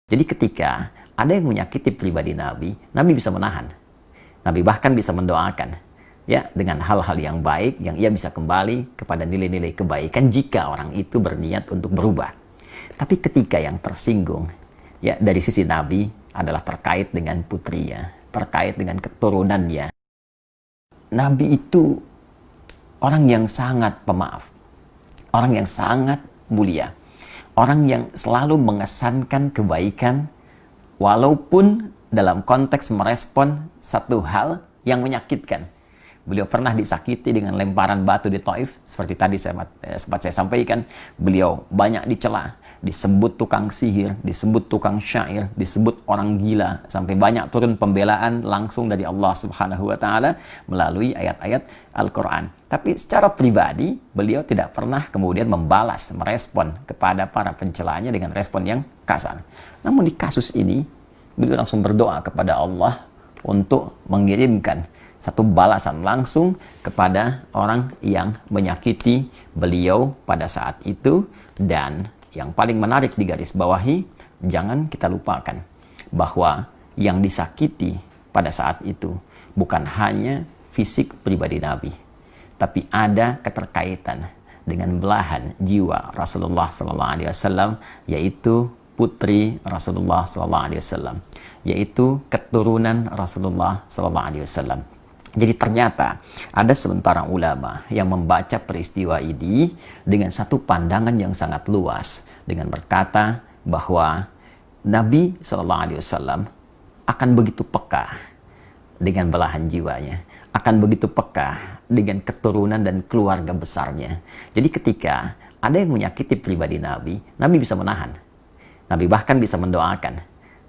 Jadi ketika ada yang menyakiti pribadi Nabi, Nabi bisa menahan. Nabi bahkan bisa mendoakan, ya, dengan hal-hal yang baik yang ia bisa kembali kepada nilai-nilai kebaikan jika orang itu berniat untuk berubah. Tapi ketika yang tersinggung, ya, dari sisi Nabi adalah terkait dengan putrinya, terkait dengan keturunannya. Nabi itu orang yang sangat pemaaf, orang yang sangat mulia, orang yang selalu mengesankan kebaikan walaupun dalam konteks merespon satu hal yang menyakitkan. Beliau pernah disakiti dengan lemparan batu di Taif, seperti tadi sempat saya sampaikan. Beliau banyak dicela, disebut tukang sihir, disebut tukang syair, disebut orang gila, sampai banyak turun pembelaan langsung dari Allah Subhanahu wa taala melalui ayat-ayat Al-Qur'an. Tapi secara pribadi, beliau tidak pernah kemudian membalas, merespon kepada para pencelaannya dengan respon yang kasar. Namun di kasus ini, beliau langsung berdoa kepada Allah untuk mengirimkan satu balasan langsung kepada orang yang menyakiti beliau pada saat itu. Dan yang paling menarik digarisbawahi, jangan kita lupakan bahwa yang disakiti pada saat itu bukan hanya fisik pribadi Nabi, tapi ada keterkaitan dengan belahan jiwa Rasulullah SAW, yaitu putri Rasulullah SAW, yaitu keturunan Rasulullah SAW. Jadi ternyata ada sementara ulama yang membaca peristiwa ini dengan satu pandangan yang sangat luas, dengan berkata bahwa Nabi SAW akan begitu peka dengan belahan jiwanya, akan begitu peka dengan keturunan dan keluarga besarnya. Jadi ketika ada yang menyakiti pribadi Nabi, Nabi bisa menahan. Nabi bahkan bisa mendoakan,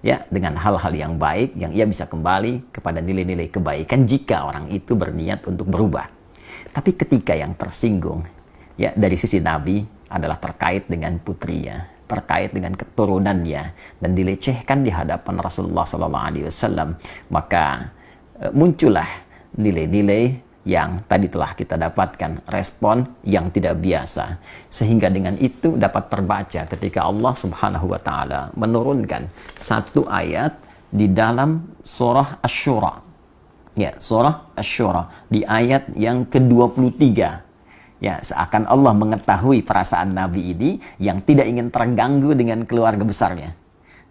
ya, dengan hal-hal yang baik yang ia bisa kembali kepada nilai-nilai kebaikan jika orang itu berniat untuk berubah. Tapi ketika yang tersinggung, ya, dari sisi Nabi adalah terkait dengan putrinya, terkait dengan keturunannya, dan dilecehkan di hadapan Rasulullah SAW, maka muncullah nilai-nilai yang tadi telah kita dapatkan, respon yang tidak biasa. Sehingga dengan itu dapat terbaca ketika Allah Subhanahu wa taala menurunkan satu ayat di dalam surah Asy-Syura. Ya, surah Asy-Syura di ayat yang ke-23. Ya, seakan Allah mengetahui perasaan Nabi ini yang tidak ingin terganggu dengan keluarga besarnya.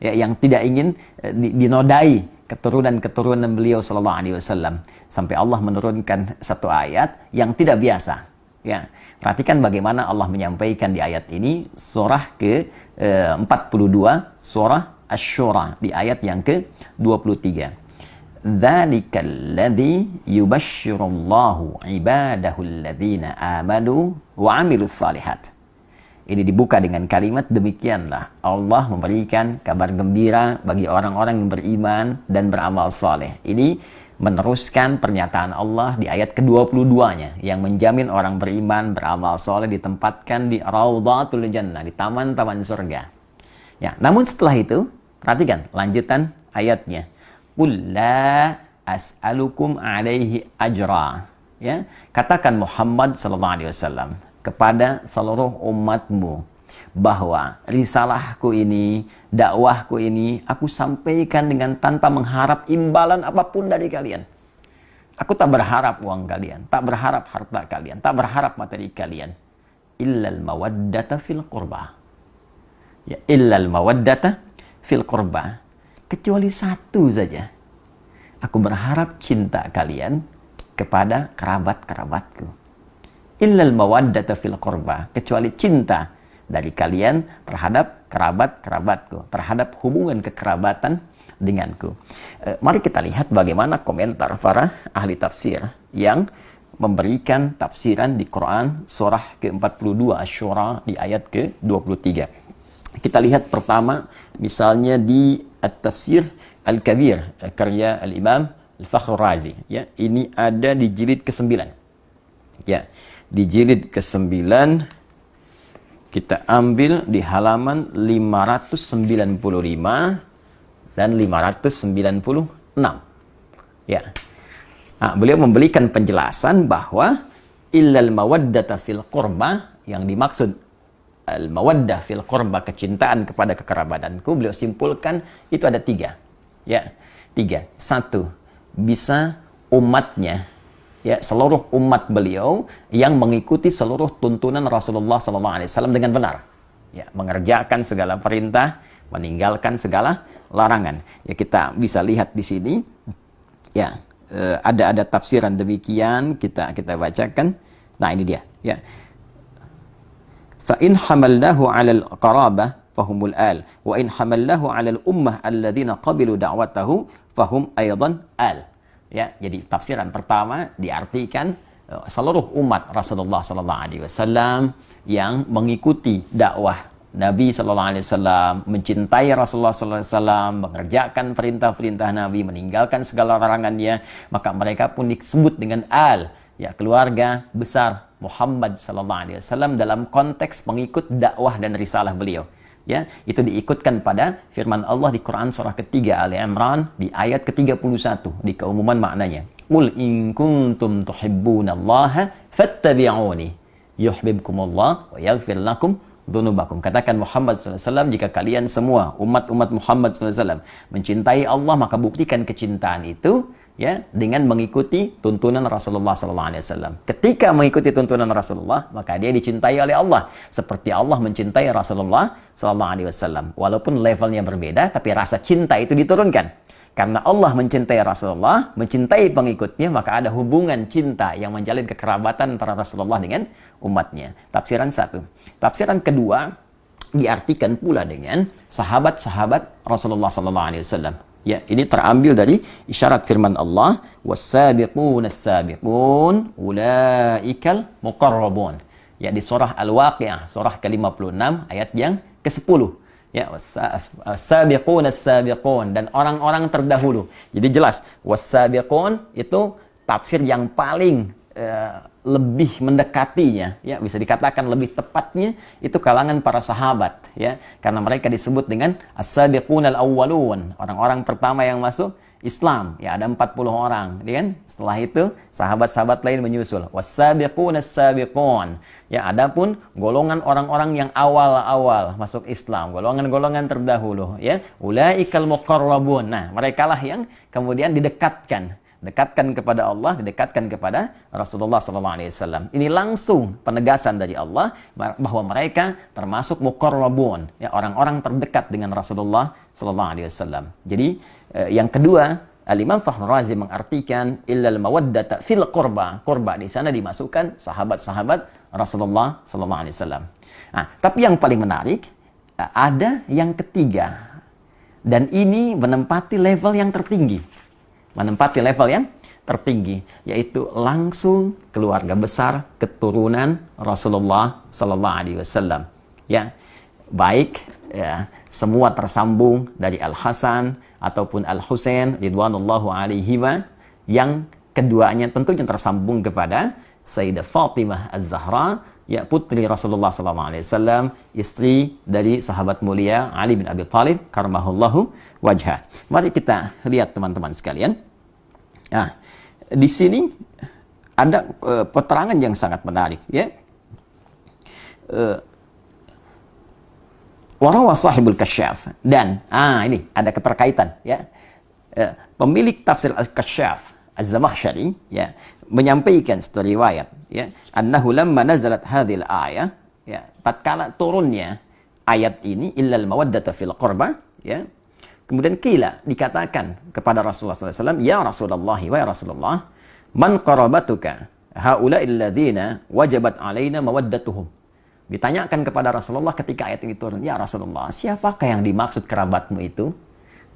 Ya, yang tidak ingin dinodai keturunan-keturunan beliau sallallahu alaihi wasallam, sampai Allah menurunkan satu ayat yang tidak biasa. Ya, perhatikan bagaimana Allah menyampaikan di ayat ini, surah ke-42, surah Asy-Syura di ayat yang ke-23. Dzalikal ladzi yubashshirullahu ibadahu alladzina amanu wa 'amilus shalihat. Ini dibuka dengan kalimat, demikianlah Allah memberikan kabar gembira bagi orang-orang yang beriman dan beramal soleh. Ini meneruskan pernyataan Allah di ayat ke-22-nya yang menjamin orang beriman, beramal soleh ditempatkan di Raudhatul Jannah, di taman-taman surga. Ya, namun setelah itu, perhatikan lanjutan ayatnya. Qul la as'alukum alaihi ajra. Ya, katakan Muhammad sallallahu alaihi wasallam kepada seluruh umatmu bahwa risalahku ini, dakwahku ini, aku sampaikan dengan tanpa mengharap imbalan apapun dari kalian. Aku tak berharap uang kalian, tak berharap harta kalian, tak berharap materi kalian. Illal mawaddata fil qurba. Ya, illal mawaddata fil qurba. Kecuali satu saja. Aku berharap cinta kalian kepada kerabat-kerabatku. Illal mawaddata fil qurba, kecuali cinta dari kalian terhadap kerabat-kerabatku, terhadap hubungan kekerabatan denganku. Mari kita lihat bagaimana komentar para ahli tafsir yang memberikan tafsiran di Quran surah ke-42 Asy-Syura di ayat ke-23. Kita lihat pertama misalnya di At-Tafsir Al-Kabir karya Al-Imam Al-Fakhr Razi, ya. Ini ada di jilid ke-9. Ya, di jilid ke-9 kita ambil di halaman 595 dan 596. Ya. Nah, beliau memberikan penjelasan bahwa illal mawaddata fil qurba, yang dimaksud al-mawaddah fil qurba, kecintaan kepada kekerabatanku, beliau simpulkan itu ada 3. Ya, 3. 1, bisa umatnya, ya, seluruh umat beliau yang mengikuti seluruh tuntunan Rasulullah SAW dengan benar. Ya, mengerjakan segala perintah, meninggalkan segala larangan. Ya, kita bisa lihat di sini. Ya, ada tafsiran demikian, kita bacakan. Nah, ini dia. Ya. Fa in hamalnahu 'alal qarabah fahumul al, wa in hamalnahu 'alal ummah alladzina qabilu da'watahu fahum aidan al. Ya, jadi tafsiran pertama diartikan seluruh umat Rasulullah sallallahu alaihi wasallam yang mengikuti dakwah Nabi sallallahu alaihi wasallam, mencintai Rasulullah sallallahu alaihi wasallam, mengerjakan perintah-perintah Nabi, meninggalkan segala larangannya, maka mereka pun disebut dengan al, ya, keluarga besar Muhammad sallallahu alaihi wasallam dalam konteks pengikut dakwah dan risalah beliau. Ya, itu diikutkan pada firman Allah di Quran surah ketiga Ali Imran di ayat ke-31 di keumuman maknanya. Qul in kuntum tuhibbunallaha fattabi'uni yuhibbukumullah wa yaghfir lakum dzunubakum. Katakan Muhammad SAW, jika kalian semua umat-umat Muhammad SAW mencintai Allah, maka buktikan kecintaan itu, ya, dengan mengikuti tuntunan Rasulullah SAW. Ketika mengikuti tuntunan Rasulullah, maka dia dicintai oleh Allah seperti Allah mencintai Rasulullah SAW. Walaupun levelnya berbeda, tapi rasa cinta itu diturunkan. Karena Allah mencintai Rasulullah, mencintai pengikutnya, maka ada hubungan cinta yang menjalin kekerabatan antara Rasulullah dengan umatnya. Tafsiran 1. Tafsiran kedua diartikan pula dengan sahabat-sahabat Rasulullah SAW. Ya, ini terambil dari isyarat firman Allah, was-sabiqun as-sabiqun ulaikal muqarrabun. Ya, di surah Al-Waqiah, surah ke-56 ayat yang ke-10. Ya, was-sabiqun as-sabiqun, dan orang-orang terdahulu. Jadi jelas, was-sabiqun itu tafsir yang paling lebih mendekatinya, ya, bisa dikatakan lebih tepatnya itu kalangan para sahabat, ya, karena mereka disebut dengan as-sabiqun al-awwalun, orang-orang pertama yang masuk Islam, ya, ada 40 orang, ya kan? Setelah itu sahabat-sahabat lain menyusul, was-sabiqun as-sabiqun, ya, adapun golongan orang-orang yang awal-awal masuk Islam, golongan-golongan terdahulu, ya, ulaikal muqarrabun. Nah, merekalah yang kemudian didekatkan kepada Allah, didekatkan kepada Rasulullah SAW. Ini langsung penegasan dari Allah bahwa mereka termasuk muqarrabun, ya, orang-orang terdekat dengan Rasulullah SAW. Jadi yang kedua, Al-Imam Fakhrul Razi mengartikan illal mawaddata fil qurba. Qurba di sana dimasukkan sahabat-sahabat Rasulullah SAW. Nah, tapi yang paling menarik ada yang ketiga, dan ini menempati level yang tertinggi. Yaitu langsung keluarga besar keturunan Rasulullah sallallahu alaihi wasallam. Ya, baik, ya, semua tersambung dari Al-Hasan ataupun Al-Husain ridwanullahu alaihima, yang keduanya tentunya tersambung kepada Sayyidah Fatimah Az-Zahra, ya, putri Rasulullah sallallahu alaihi wasallam, istri dari sahabat mulia Ali bin Abi Thalib karramallahu wajhah. Mari kita lihat teman-teman sekalian. Nah, di sini ada peterangan yang sangat menarik, ya. Warawa sahibul kasyaf, dan ini ada keterkaitan, ya. Pemilik tafsir al-Kasyaf Az-Zamakhsyari, ya, menyampaikan satu riwayat, ya, annahu lamma nazalat hadhil ayah, ya, tatkala turunnya ayat ini illal mawaddata fil qurba, ya, kemudian dikatakan kepada Rasulullah SAW, ya Rasulullah, wa ya Rasulullah, man qarabatuka haula'il ladzina wajabat alaina mawaddatuhum. Ditanyakan kepada Rasulullah ketika ayat ini turun, ya Rasulullah, siapakah yang dimaksud kerabatmu itu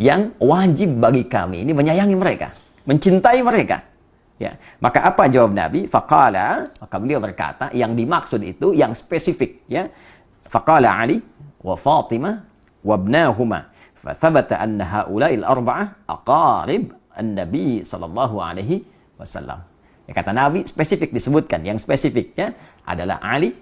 yang wajib bagi kami ini menyayangi mereka, mencintai mereka? Ya, maka apa jawab Nabi? Faqala, maka beliau berkata, yang dimaksud itu yang spesifik, ya. Faqala Ali wa Fatimah wa ibnahuma. Fathabata anna haula'il arba'ah aqarib an-nabi sallallahu alaihi wasallam. Ya, kata Nabi spesifik disebutkan, yang spesifiknya adalah Ali,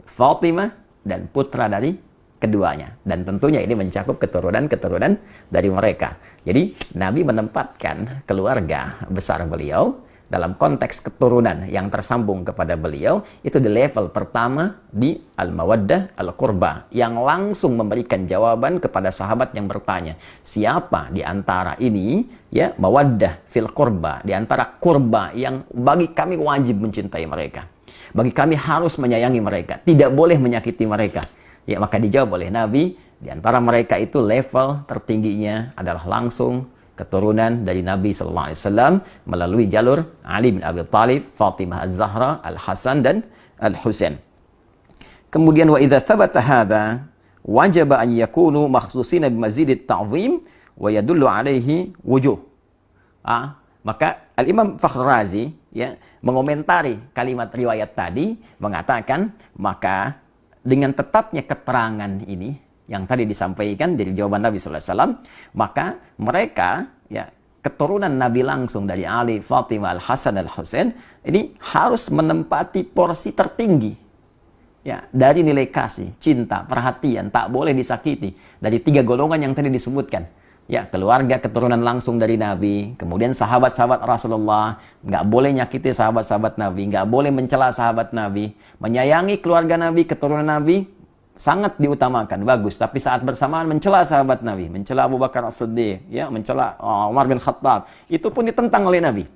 Fatimah, dan putra dari keduanya. Dan tentunya ini mencakup keturunan-keturunan dari mereka. Jadi Nabi menempatkan keluarga besar beliau dalam konteks keturunan yang tersambung kepada beliau, itu di level pertama di al-mawaddah al-qurba, yang langsung memberikan jawaban kepada sahabat yang bertanya, siapa di antara ini ya mawaddah fil qurba, di antara kurba yang bagi kami wajib mencintai mereka, bagi kami harus menyayangi mereka, tidak boleh menyakiti mereka. Ya, maka dijawab oleh Nabi, di antara mereka itu level tertingginya adalah langsung keturunan dari Nabi sallallahu alaihi wasallam melalui jalur Ali bin Abi Thalib, Fatimah Az-Zahra, Al-Hasan dan Al-Husain. Kemudian wa idza thabata hadza wajib an yakunu makhsusina bimazidit ta'zim wa yadullu alaihi wujuh. Maka Al-Imam Fakhr Razi ya mengomentari kalimat riwayat tadi mengatakan, maka dengan tetapnya keterangan ini yang tadi disampaikan dari jawaban Nabi sallallahu alaihi wasallam, maka mereka ya keturunan Nabi langsung dari Ali, Fatimah, Al-Hasan, Al-Husain ini harus menempati porsi tertinggi ya dari nilai kasih, cinta, perhatian, tak boleh disakiti dari 3 golongan yang tadi disebutkan. Ya, keluarga keturunan langsung dari Nabi, kemudian sahabat-sahabat Rasulullah, nggak boleh nyakiti sahabat-sahabat Nabi, nggak boleh mencela sahabat Nabi, menyayangi keluarga Nabi, keturunan Nabi, sangat diutamakan, bagus. Tapi saat bersamaan mencela sahabat Nabi, mencela Abu Bakar As-Siddiq, ya, mencela Umar bin Khattab, itu pun ditentang oleh Nabi.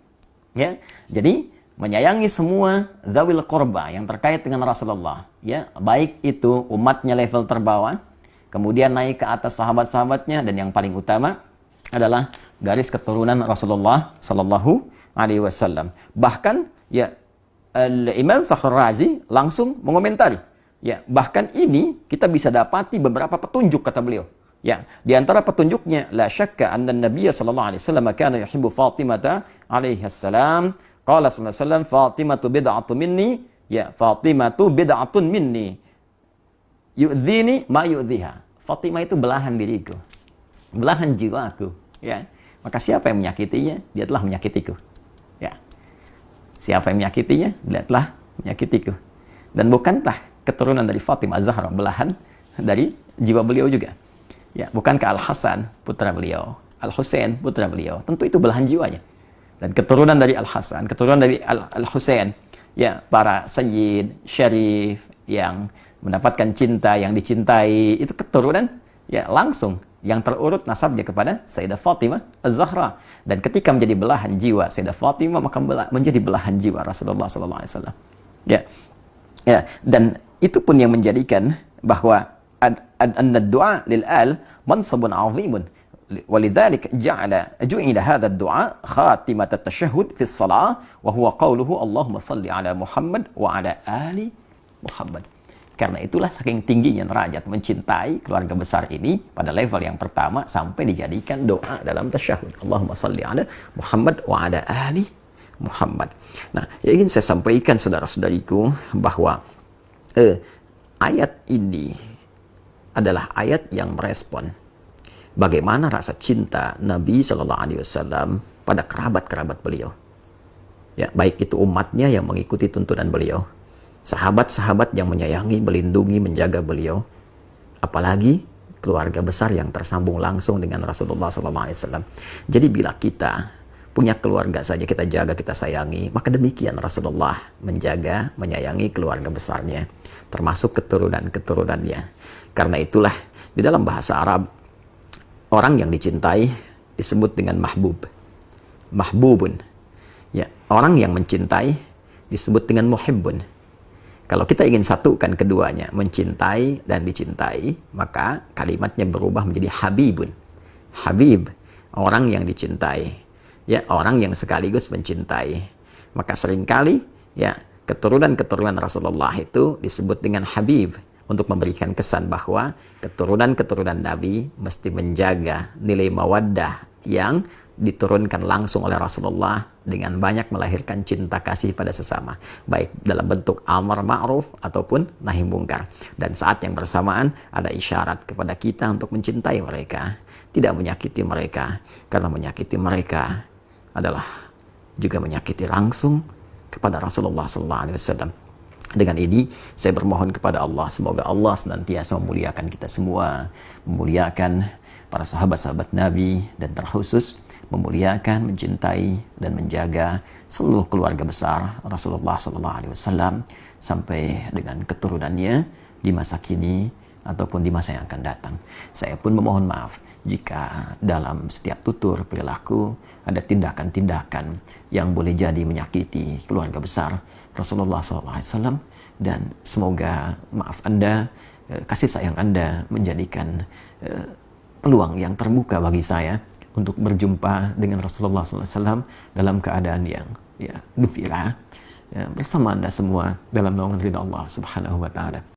Ya, jadi menyayangi semua zawil qurba yang terkait dengan Rasulullah, ya, baik itu umatnya level terbawah, kemudian naik ke atas sahabat-sahabatnya, dan yang paling utama adalah garis keturunan Rasulullah Sallallahu Alaihi Wasallam. Bahkan, ya, Imam Fakhr Razi langsung mengomentari. Ya, bahkan ini kita bisa dapati beberapa petunjuk, kata beliau. Ya, di antara petunjuknya, la syakka anna Nabiy sallallahu alaihi wasallam kana yuhibbu Fatimah alaihi salam. Qala sallallahu alaihi wasallam, Fatimatu bid'atun minni, ya, Fatimatu bid'atun minni. Yu'dhini ma yu'dhiha. Fatimah itu belahan diriku, belahan jiwaku, ya. Maka siapa yang menyakitinya, dia telah menyakitiku. Ya. Siapa yang menyakitinya, dia telah menyakitiku. Dan bukankah keturunan dari Fatimah Az-Zahra belahan dari jiwa beliau juga? Ya, bukankah Al-Hasan putra beliau, Al-Husain putra beliau? Tentu itu belahan jiwanya. Dan keturunan dari Al-Hasan, keturunan dari Al-Husain, ya, para sayyid, syarif yang mendapatkan cinta, yang dicintai, itu keturunan ya langsung yang terurut nasabnya kepada Sayyidah Fatimah Az-Zahra. Dan ketika menjadi belahan jiwa Sayyidah Fatimah, maka menjadi belahan jiwa Rasulullah sallallahu alaihi wasallam. Ya. Ya, dan itu pun yang menjadikan bahwa ad-du'a lil al mansabun 'azimun. Walidzalik ju'ila hadha ad-du'a khatimat at-tashahhud fi as-salah wa huwa qawluhu Allahumma shalli ala Muhammad wa ala ali Muhammad. Karena itulah saking tingginya derajat mencintai keluarga besar ini pada level yang pertama sampai dijadikan doa dalam tasyahud. Allahumma shalli ala Muhammad wa ala ali Muhammad. Nah, yang ingin saya sampaikan saudara-saudariku bahwa ayat ini adalah ayat yang merespon bagaimana rasa cinta Nabi Shallallahu Alaihi Wasallam pada kerabat-kerabat beliau. Ya, baik itu umatnya yang mengikuti tuntunan beliau, sahabat-sahabat yang menyayangi, melindungi, menjaga beliau, apalagi keluarga besar yang tersambung langsung dengan Rasulullah Sallallahu Alaihi Wasallam. Jadi bila kita punya keluarga saja kita jaga, kita sayangi, maka demikian Rasulullah menjaga, menyayangi keluarga besarnya, termasuk keturunan-keturunannya. Karena itulah di dalam bahasa Arab, orang yang dicintai disebut dengan mahbub, mahbubun. Ya, orang yang mencintai disebut dengan muhibbun. Kalau kita ingin satukan keduanya, mencintai dan dicintai, maka kalimatnya berubah menjadi habibun. Habib, orang yang dicintai. Ya, orang yang sekaligus mencintai. Maka seringkali ya keturunan-keturunan Rasulullah itu disebut dengan Habib untuk memberikan kesan bahwa keturunan-keturunan Nabi mesti menjaga nilai mawaddah yang diturunkan langsung oleh Rasulullah dengan banyak melahirkan cinta kasih pada sesama, baik dalam bentuk amar ma'ruf ataupun nahi mungkar. Dan saat yang bersamaan ada isyarat kepada kita untuk mencintai mereka, tidak menyakiti mereka, karena menyakiti mereka adalah juga menyakiti langsung kepada Rasulullah SAW. Dengan ini saya bermohon kepada Allah, semoga Allah senantiasa memuliakan kita semua, memuliakan para sahabat-sahabat Nabi, dan terkhusus memuliakan, mencintai, dan menjaga seluruh keluarga besar Rasulullah SAW sampai dengan keturunannya di masa kini ataupun di masa yang akan datang. Saya pun memohon maaf jika dalam setiap tutur perilaku ada tindakan-tindakan yang boleh jadi menyakiti keluarga besar Rasulullah SAW, dan semoga maaf Anda, kasih sayang Anda menjadikan peluang yang terbuka bagi saya untuk berjumpa dengan Rasulullah SAW dalam keadaan yang gembira bersama Anda semua dalam naungan ridha Allah Subhanahu wa Ta'ala.